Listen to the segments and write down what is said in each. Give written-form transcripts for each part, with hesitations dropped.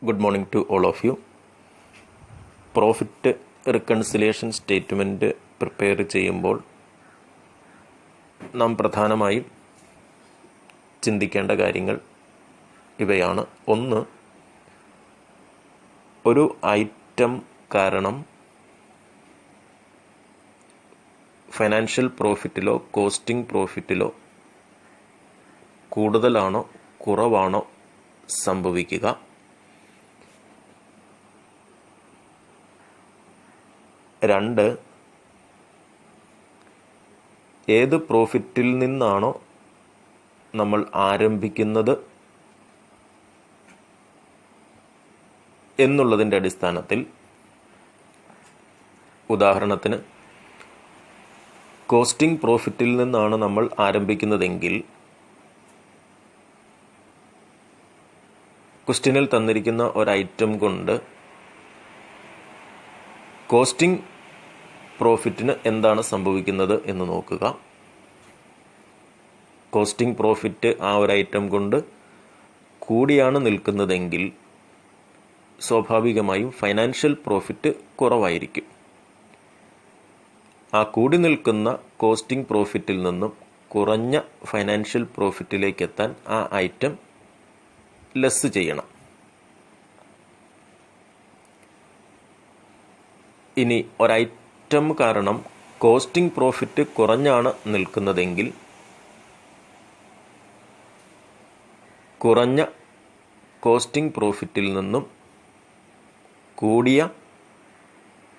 Good morning to all of you. Profit reconciliation statement prepare ചെയ്യുമ്പോൾ നാം പ്രധാനമായും ചിന്തിക്കേണ്ട കാര്യങ്ങൾ ഇവയാണ്. ഒന്ന്, ഒരു ഐറ്റം കാരണം ഫൈനാൻഷ്യൽ പ്രോഫിറ്റിലോ കോസ്റ്റിംഗ് പ്രോഫിറ്റിലോ കൂടുതലാണോ കുറവാണോ സംഭവിക്കുക. രണ്ട്, ഏത് പ്രോഫിറ്റിൽ നിന്നാണോ നമ്മൾ ആരംഭിക്കുന്നത് എന്നുള്ളതിൻ്റെ അടിസ്ഥാനത്തിൽ, ഉദാഹരണത്തിന് കോസ്റ്റിംഗ് പ്രോഫിറ്റിൽ നിന്നാണ് നമ്മൾ ആരംഭിക്കുന്നതെങ്കിൽ ക്വസ്റ്റ്യനിൽ തന്നിരിക്കുന്ന ഒരു ഐറ്റം കൊണ്ട് കോസ്റ്റിംഗ് പ്രോഫിറ്റിന് എന്താണ് സംഭവിക്കുന്നത് എന്ന് നോക്കുക. കോസ്റ്റിംഗ് പ്രോഫിറ്റ് ആ ഒരു ഐറ്റം കൊണ്ട് കൂടിയാണ് നിൽക്കുന്നതെങ്കിൽ സ്വാഭാവികമായും ഫൈനാൻഷ്യൽ പ്രോഫിറ്റ് കുറവായിരിക്കും. ആ കൂടി നിൽക്കുന്ന കോസ്റ്റിംഗ് പ്രോഫിറ്റിൽ നിന്നും കുറഞ്ഞ ഫൈനാൻഷ്യൽ പ്രോഫിറ്റിലേക്ക് എത്താൻ ആ ഐറ്റം ലെസ് ചെയ്യണം. ഇനി ഒരൈറ്റം കാരണം കോസ്റ്റിംഗ് പ്രോഫിറ്റ് കുറഞ്ഞാണ് നിൽക്കുന്നതെങ്കിൽ കുറഞ്ഞ കോസ്റ്റിംഗ് പ്രോഫിറ്റിൽ നിന്നും കൂടിയ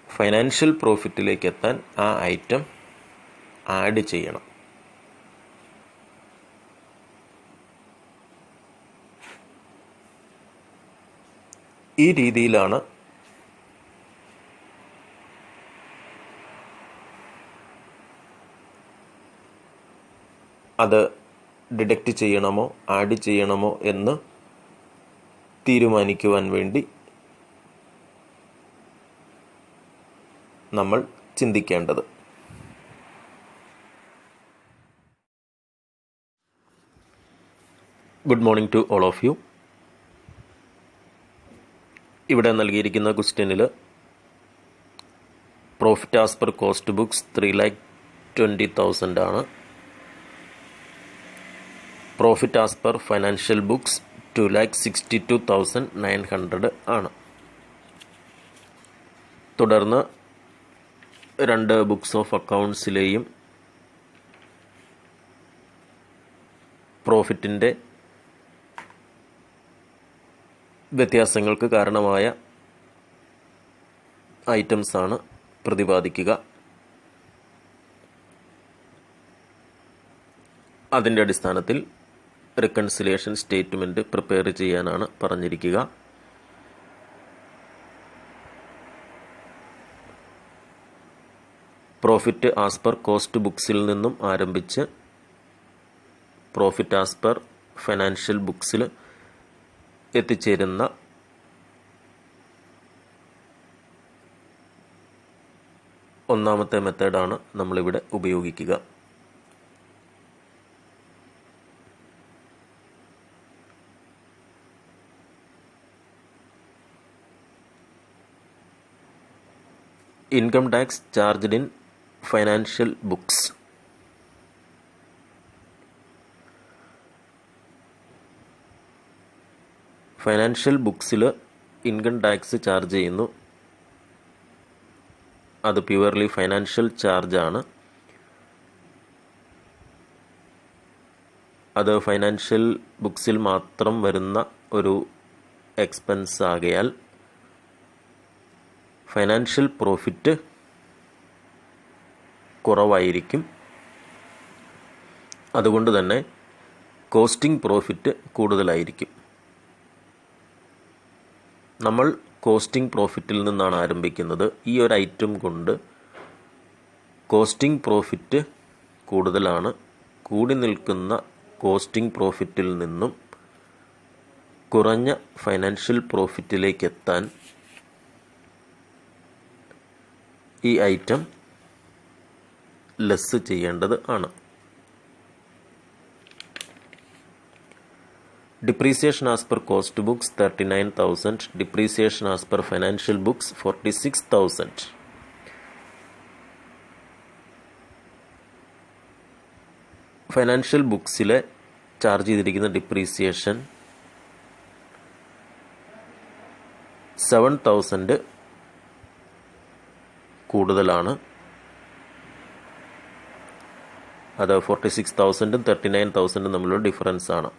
ഫൈനാൻഷ്യൽ പ്രോഫിറ്റിലേക്ക് എത്താൻ ആ ഐറ്റം ആഡ് ചെയ്യണം. ഈ രീതിയിലാണ് അത് ഡിഡക്റ്റ് ചെയ്യണമോ ആഡ് ചെയ്യണമോ എന്ന് തീരുമാനിക്കുവാൻ വേണ്ടി നമ്മൾ ചിന്തിക്കേണ്ടത്. Good morning to all of you. ഇവിടെ നൽകിയിരിക്കുന്ന ക്വസ്റ്റ്യനിൽ profit as per cost books 3,20,000 ആണ്. Profit as per financial books 2,62,900 ആണ്. തുടർന്ന് രണ്ട് ബുക്സ് ഓഫ് അക്കൗണ്ട്സിലെയും പ്രോഫിറ്റിൻ്റെ വ്യത്യാസങ്ങൾക്ക് കാരണമായ ഐറ്റംസ് ആണ് പ്രതിപാദിക്കുക. അതിൻ്റെ അടിസ്ഥാനത്തിൽ റിക്കൺസിലിയേഷൻ സ്റ്റേറ്റ്മെൻറ്റ് പ്രിപ്പയർ ചെയ്യാനാണ് പറഞ്ഞിരിക്കുക. പ്രോഫിറ്റ് ആസ് പെർ കോസ്റ്റ് ബുക്സിൽ നിന്നും ആരംഭിച്ച് പ്രോഫിറ്റ് ആസ് പെർ ഫൈനാൻഷ്യൽ ബുക്സിൽ എത്തിച്ചേരുന്ന ഒന്നാമത്തെ മെത്തേഡാണ് നമ്മളിവിടെ ഉപയോഗിക്കുക. Income tax charged in financial books. Financial ബുക്സിൽ ഇൻകം ടാക്സ് ചാർജ് ചെയ്യുന്നു. അത് പ്യുവർലി ഫൈനാൻഷ്യൽ ചാർജാണ്. അത് ഫൈനാൻഷ്യൽ ബുക്സിൽ മാത്രം വരുന്ന ഒരു എക്സ്പെൻസ് ആകയാൽ ഫൈനാൻഷ്യൽ പ്രോഫിറ്റ് കുറവായിരിക്കും. അതുകൊണ്ട് തന്നെ കോസ്റ്റിംഗ് പ്രോഫിറ്റ് കൂടുതലായിരിക്കും. നമ്മൾ കോസ്റ്റിംഗ് പ്രോഫിറ്റിൽ നിന്നാണ് ആരംഭിക്കുന്നത്. ഈ ഒരു ഐറ്റം കൊണ്ട് കോസ്റ്റിംഗ് പ്രോഫിറ്റ് കൂടുതലാണ്. കൂടി നിൽക്കുന്ന കോസ്റ്റിംഗ് പ്രോഫിറ്റിൽ നിന്നും കുറഞ്ഞ ഫൈനാൻഷ്യൽ പ്രോഫിറ്റിലേക്ക് എത്താൻ ഈ ഐറ്റം ലെസ് ചെയ്യേണ്ടത് ആണ്. Depreciation as per cost books 39,000. Depreciation as per financial books 46,000. Financial ബുക്സിലെ ചാർജ് ചെയ്തിരിക്കുന്ന ഡിപ്രീസിയേഷൻ 7,000 കൂടുതലാണ്. അത് 46,000-ഉം 39,000-ഉം തമ്മിലുള്ള ഡിഫറൻസ് ആണ്.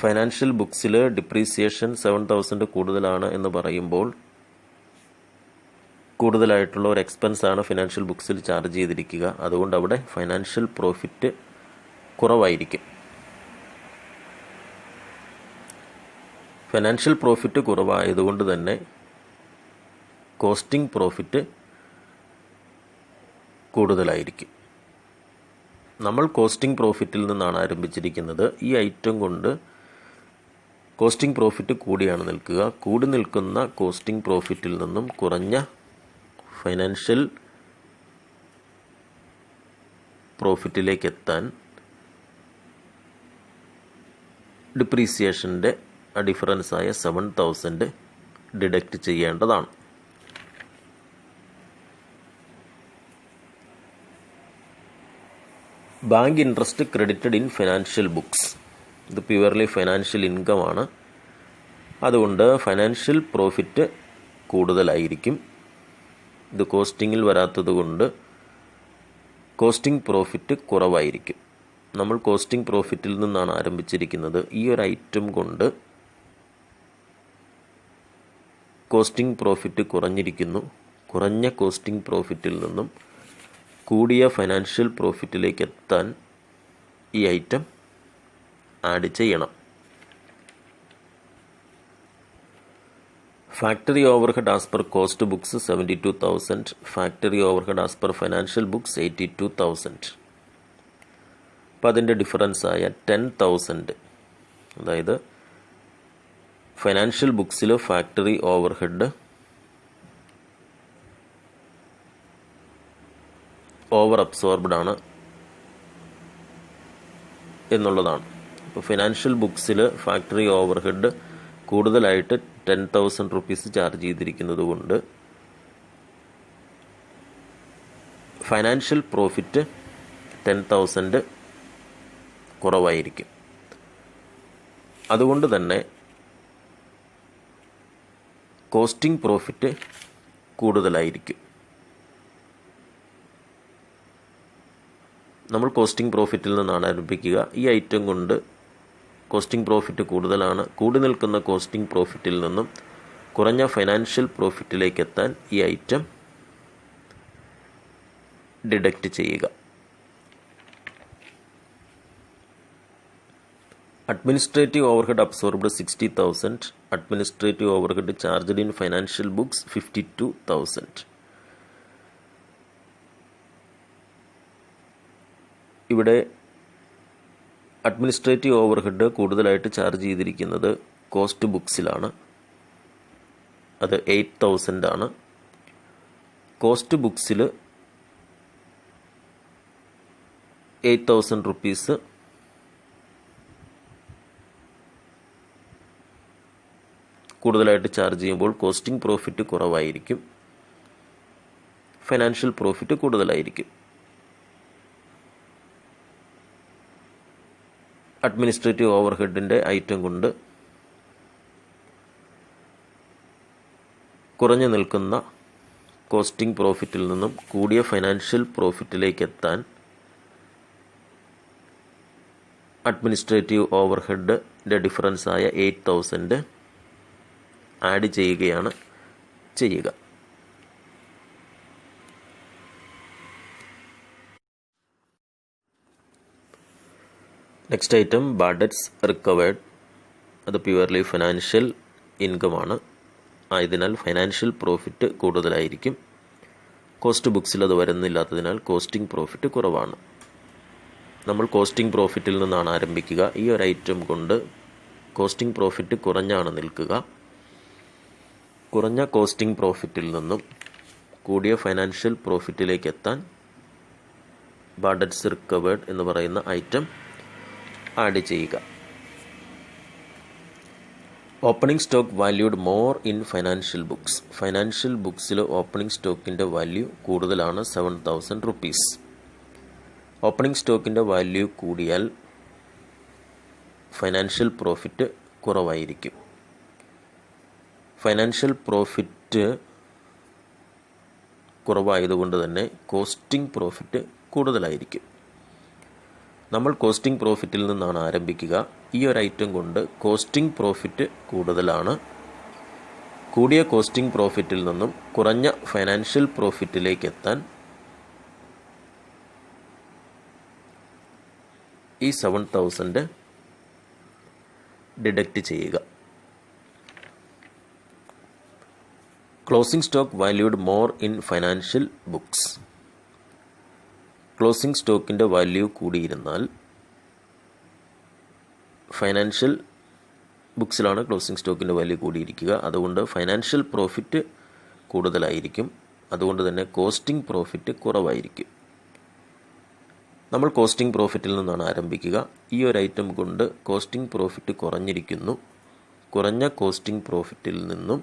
ഫൈനാൻഷ്യൽ ബുക്സിൽ ഡിപ്രീസിയേഷൻ 7,000 കൂടുതലാണ് എന്ന് പറയുമ്പോൾ കൂടുതലായിട്ടുള്ള ഒരു എക്സ്പെൻസ് ആണ് ഫിനാൻഷ്യൽ ബുക്സിൽ ചാർജ് ചെയ്തിരിക്കുക. അതുകൊണ്ട് അവിടെ ഫൈനാൻഷ്യൽ പ്രോഫിറ്റ് കുറവായിരിക്കും. ഫൈനാൻഷ്യൽ പ്രോഫിറ്റ് കുറവായതുകൊണ്ട് തന്നെ കോസ്റ്റിംഗ് പ്രോഫിറ്റ് കൂടുതലായിരിക്കും. നമ്മൾ കോസ്റ്റിംഗ് പ്രോഫിറ്റിൽ നിന്നാണ് ആരംഭിച്ചിരിക്കുന്നത്. ഈ ഐറ്റം കൊണ്ട് കോസ്റ്റിംഗ് പ്രോഫിറ്റ് കൂടിയാണ് നിൽക്കുക. കൂടി നിൽക്കുന്ന കോസ്റ്റിംഗ് പ്രോഫിറ്റിൽ നിന്നും കുറഞ്ഞ ഫൈനാൻഷ്യൽ പ്രോഫിറ്റിലേക്ക് എത്താൻ ഡിപ്രീസിയേഷൻ്റെ ഡിഫറൻസായ 7,000 ഡിഡക്റ്റ് ചെയ്യേണ്ടതാണ്. Bank interest credited in financial books. ഇത് പ്യുവർലി ഫൈനാൻഷ്യൽ ഇൻകം ആണ്. അതുകൊണ്ട് ഫൈനാൻഷ്യൽ പ്രോഫിറ്റ് കൂടുതലായിരിക്കും. ഇത് കോസ്റ്റിങ്ങിൽ വരാത്തത് കൊണ്ട് കോസ്റ്റിംഗ് പ്രോഫിറ്റ് കുറവായിരിക്കും. നമ്മൾ കോസ്റ്റിംഗ് പ്രോഫിറ്റിൽ നിന്നാണ് ആരംഭിച്ചിരിക്കുന്നത്. ഈ ഒരു ഐറ്റം കൊണ്ട് കോസ്റ്റിംഗ് പ്രോഫിറ്റ് കുറഞ്ഞിരിക്കുന്നു. കുറഞ്ഞ കോസ്റ്റിംഗ് പ്രോഫിറ്റിൽ നിന്നും കൂടിയ ഫൈനാൻഷ്യൽ പ്രോഫിറ്റിലേക്ക് എത്താൻ ഈ ഐറ്റം ആഡ് ചെയ്യണം. Factory overhead as per cost books 72,000. Factory overhead as per financial books 82,000. അപ്പം അതിൻ്റെ ഡിഫറൻസായ 10,000, അതായത് ഫൈനാൻഷ്യൽ ബുക്സിൽ ഫാക്ടറി ഓവർഹെഡ് ഓവർ അബ്സോർബ്ഡ് ആണ് എന്നുള്ളതാണ്. ഇപ്പോൾ ഫിനാൻഷ്യൽ ബുക്സിൽ ഫാക്ടറി ഓവർഹെഡ് കൂടുതലായിട്ട് 10,000 റുപ്പീസ് ചാർജ് ചെയ്തിരിക്കുന്നത് കൊണ്ട് ഫൈനാൻഷ്യൽ പ്രോഫിറ്റ് 10,000 കുറവായിരിക്കും. അതുകൊണ്ട് തന്നെ കോസ്റ്റിംഗ് പ്രോഫിറ്റ് കൂടുതലായിരിക്കും. നമ്മൾ കോസ്റ്റിംഗ് പ്രോഫിറ്റിൽ നിന്നാണ് ആരംഭിക്കുക. ഈ ഐറ്റം കൊണ്ട് കോസ്റ്റിംഗ് പ്രോഫിറ്റ് കൂടുതലാണ്. കൂടി നിൽക്കുന്ന കോസ്റ്റിംഗ് പ്രോഫിറ്റിൽ നിന്നും കുറഞ്ഞ ഫൈനാൻഷ്യൽ പ്രോഫിറ്റിലേക്ക് എത്താൻ ഈ ഐറ്റം ഡിഡക്റ്റ് ചെയ്യുക. Administrative overhead absorbed 60,000. Administrative overhead charged in financial books 52,000. ഇവിടെ അഡ്മിനിസ്ട്രേറ്റീവ് ഓവർഹെഡ് കൂടുതലായിട്ട് ചാർജ് ചെയ്തിരിക്കുന്നത് കോസ്റ്റ് ബുക്സിലാണ്. അത് 8,000 ആണ്. കോസ്റ്റ് ബുക്സിൽ 8,000 റുപ്പീസ് കൂടുതലായിട്ട് ചാർജ് ചെയ്യുമ്പോൾ കോസ്റ്റിംഗ് പ്രോഫിറ്റ് കുറവായിരിക്കും. ഫൈനാൻഷ്യൽ പ്രോഫിറ്റ് കൂടുതലായിരിക്കും. അഡ്മിനിസ്ട്രേറ്റീവ് ഓവർഹെഡിൻ്റെ ഐറ്റം കൊണ്ട് കുറഞ്ഞു നിൽക്കുന്ന കോസ്റ്റിംഗ് പ്രോഫിറ്റിൽ നിന്നും കൂടിയ ഫൈനാൻഷ്യൽ പ്രോഫിറ്റിലേക്ക് എത്താൻ അഡ്മിനിസ്ട്രേറ്റീവ് ഓവർഹെഡിൻ്റെ ഡിഫറൻസായ 8,000 ആഡ് ചെയ്യുകയാണ് ചെയ്യുക. Next item ബാഡറ്റ്സ് recovered. അത് പ്യുവർലി ഫിനാൻഷ്യൽ ഇൻകമാണ്. ആയതിനാൽ ഫൈനാൻഷ്യൽ പ്രോഫിറ്റ് കൂടുതലായിരിക്കും. കോസ്റ്റ് ബുക്സിൽ അത് വരുന്നില്ലാത്തതിനാൽ കോസ്റ്റിംഗ് പ്രോഫിറ്റ് കുറവാണ്. നമ്മൾ കോസ്റ്റിംഗ് പ്രോഫിറ്റിൽ നിന്നാണ് ആരംഭിക്കുക. ഈ ഒരു ഐറ്റം കൊണ്ട് കോസ്റ്റിംഗ് പ്രോഫിറ്റ് കുറഞ്ഞാണ് നിൽക്കുക. കുറഞ്ഞ കോസ്റ്റിംഗ് പ്രോഫിറ്റിൽ നിന്നും കൂടിയ ഫൈനാൻഷ്യൽ പ്രോഫിറ്റിലേക്ക് എത്താൻ ബാഡറ്റ്സ് റിക്കവേർഡ് എന്ന് പറയുന്ന ഐറ്റം ആഡ് ചെയ്യുക. Opening stock valued more in financial books. Financial ബുക്സിൽ ഓപ്പണിംഗ് സ്റ്റോക്കിൻ്റെ വാല്യൂ കൂടുതലാണ് 7,000 റുപ്പീസ്. ഓപ്പണിംഗ് സ്റ്റോക്കിൻ്റെ വാല്യൂ കൂടിയാൽ ഫൈനാൻഷ്യൽ പ്രോഫിറ്റ് കുറവായിരിക്കും. ഫൈനാൻഷ്യൽ പ്രോഫിറ്റ് കുറവായതുകൊണ്ട് തന്നെ കോസ്റ്റിംഗ് പ്രോഫിറ്റ് കൂടുതലായിരിക്കും. നമ്മൾ കോസ്റ്റിംഗ് പ്രോഫിറ്റിൽ നിന്നാണ് ആരംഭിക്കുക. ഈ ഒരു ഐറ്റം കൊണ്ട് കോസ്റ്റിംഗ് പ്രോഫിറ്റ് കൂടുതലാണ്. കൂടിയ കോസ്റ്റിംഗ് പ്രോഫിറ്റിൽ നിന്നും കുറഞ്ഞ ഫൈനാൻഷ്യൽ പ്രോഫിറ്റിലേക്ക് എത്താൻ ഈ 7,000 ഡിഡക്റ്റ് ചെയ്യുക. Closing stock valued more in financial books. Closing സ്റ്റോക്കിൻ്റെ വാല്യൂ കൂടിയിരുന്നാൽ ഫൈനാൻഷ്യൽ ബുക്സിലാണ് ക്ലോസിംഗ് സ്റ്റോക്കിൻ്റെ വാല്യൂ കൂടിയിരിക്കുക. അതുകൊണ്ട് ഫൈനാൻഷ്യൽ പ്രോഫിറ്റ് കൂടുതലായിരിക്കും. അതുകൊണ്ട് തന്നെ കോസ്റ്റിംഗ് പ്രോഫിറ്റ് കുറവായിരിക്കും. നമ്മൾ കോസ്റ്റിംഗ് പ്രോഫിറ്റിൽ നിന്നാണ് ആരംഭിക്കുക. ഈ ഒരു ഐറ്റം കൊണ്ട് കോസ്റ്റിംഗ് പ്രോഫിറ്റ് കുറഞ്ഞിരിക്കുന്നു. കുറഞ്ഞ കോസ്റ്റിംഗ് പ്രോഫിറ്റിൽ നിന്നും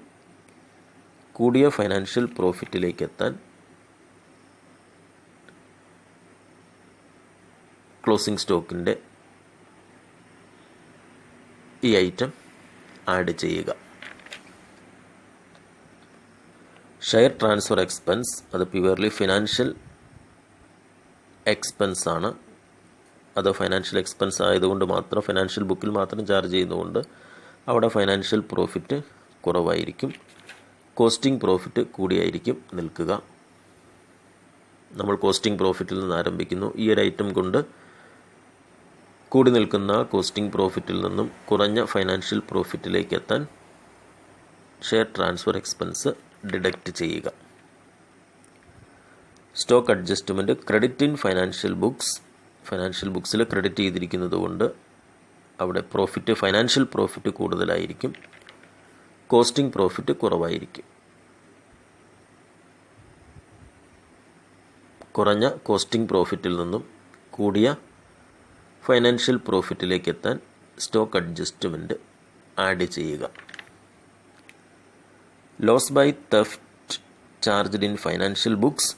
കൂടിയ ഫൈനാൻഷ്യൽ പ്രോഫിറ്റിലേക്ക് എത്താൻ ക്ലോസിംഗ് സ്റ്റോക്കിൻ്റെ ഈ ഐറ്റം ആഡ് ചെയ്യുക. ഷെയർ ട്രാൻസ്ഫർ എക്സ്പെൻസ്, അത് പ്യുവർലി ഫിനാൻഷ്യൽ എക്സ്പെൻസ് ആണ്. അത് ഫൈനാൻഷ്യൽ എക്സ്പെൻസ് ആയതുകൊണ്ട് മാത്രം ഫൈനാൻഷ്യൽ ബുക്കിൽ മാത്രം ചാർജ് ചെയ്യുന്നതുകൊണ്ട് അവിടെ ഫൈനാൻഷ്യൽ പ്രോഫിറ്റ് കുറവായിരിക്കും. കോസ്റ്റിംഗ് പ്രോഫിറ്റ് കൂടിയായിരിക്കും നിൽക്കുക. നമ്മൾ കോസ്റ്റിംഗ് പ്രോഫിറ്റിൽ നിന്ന് ആരംഭിക്കുന്നു. ഈ ഒരു ഐറ്റം കൊണ്ട് കൂടി നിൽക്കുന്ന കോസ്റ്റിംഗ് പ്രോഫിറ്റിൽ നിന്നും കുറഞ്ഞ ഫൈനാൻഷ്യൽ പ്രോഫിറ്റിലേക്ക് എത്താൻ ഷെയർ ട്രാൻസ്ഫർ എക്സ്പെൻസ് ഡിഡക്റ്റ് ചെയ്യുക. Stock adjustment, credit in financial books. Financial ബുക്സിൽ ക്രെഡിറ്റ് ചെയ്തിരിക്കുന്നത് കൊണ്ട് അവിടെ പ്രോഫിറ്റ്, ഫൈനാൻഷ്യൽ പ്രോഫിറ്റ് കൂടുതലായിരിക്കും. കോസ്റ്റിംഗ് പ്രോഫിറ്റ് കുറവായിരിക്കും. കുറഞ്ഞ കോസ്റ്റിംഗ് പ്രോഫിറ്റിൽ നിന്നും കൂടിയ ഫൈനാൻഷ്യൽ പ്രോഫിറ്റിലേക്ക് എത്താൻ സ്റ്റോക്ക് അഡ്ജസ്റ്റ്മെൻറ്റ് ആഡ് ചെയ്യുക. Loss by theft charged in financial books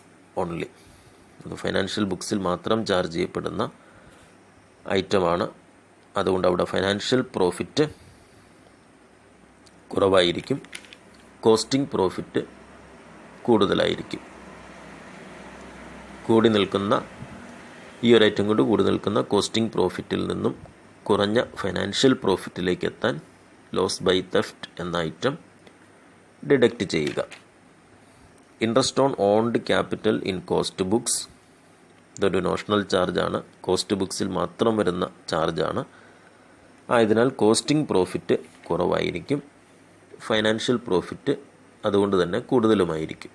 only. അത് ഫൈനാൻഷ്യൽ ബുക്സിൽ മാത്രം ചാർജ് ചെയ്യപ്പെടുന്ന ഐറ്റമാണ്. അതുകൊണ്ട് അവിടെ ഫൈനാൻഷ്യൽ പ്രോഫിറ്റ് കുറവായിരിക്കും. കോസ്റ്റിംഗ് പ്രോഫിറ്റ് കൂടുതലായിരിക്കും. കൂടി നിൽക്കുന്ന ഈ ഒരു ഐറ്റം കൊണ്ട് കൂടി നിൽക്കുന്ന കോസ്റ്റിംഗ് പ്രോഫിറ്റിൽ നിന്നും കുറഞ്ഞ ഫൈനാൻഷ്യൽ പ്രോഫിറ്റിലേക്ക് എത്താൻ ലോസ് ബൈ തെഫ്റ്റ് എന്ന ഐറ്റം ഡിഡക്റ്റ് ചെയ്യുക. Interest on owned capital in cost books. ഇതൊരു നോഷണൽ ചാർജാണ്. കോസ്റ്റ് ബുക്സിൽ മാത്രം വരുന്ന ചാർജാണ്. ആയതിനാൽ കോസ്റ്റിംഗ് പ്രോഫിറ്റ് കുറവായിരിക്കും. ഫൈനാൻഷ്യൽ പ്രോഫിറ്റ് അതുകൊണ്ട് തന്നെ കൂടുതലുമായിരിക്കും.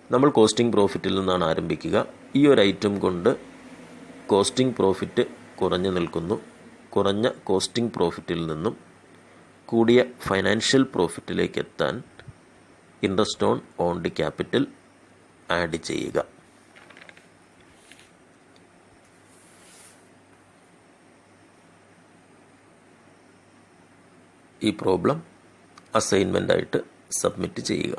നമ്മൾ കോസ്റ്റിംഗ് പ്രോഫിറ്റിൽ നിന്നാണ് ആരംഭിക്കുക. ഈ ഒരു ഐറ്റം കൊണ്ട് കോസ്റ്റിംഗ് പ്രോഫിറ്റ് കുറഞ്ഞു നിൽക്കുന്നു. കുറഞ്ഞ കോസ്റ്റിംഗ് പ്രോഫിറ്റിൽ നിന്നും കൂടിയ ഫൈനാൻഷ്യൽ പ്രോഫിറ്റിലേക്ക് എത്താൻ interest on owned capital add ചെയ്യുക. ഈ പ്രോബ്ലം അസൈൻമെൻ്റായിട്ട് സബ്മിറ്റ് ചെയ്യുക.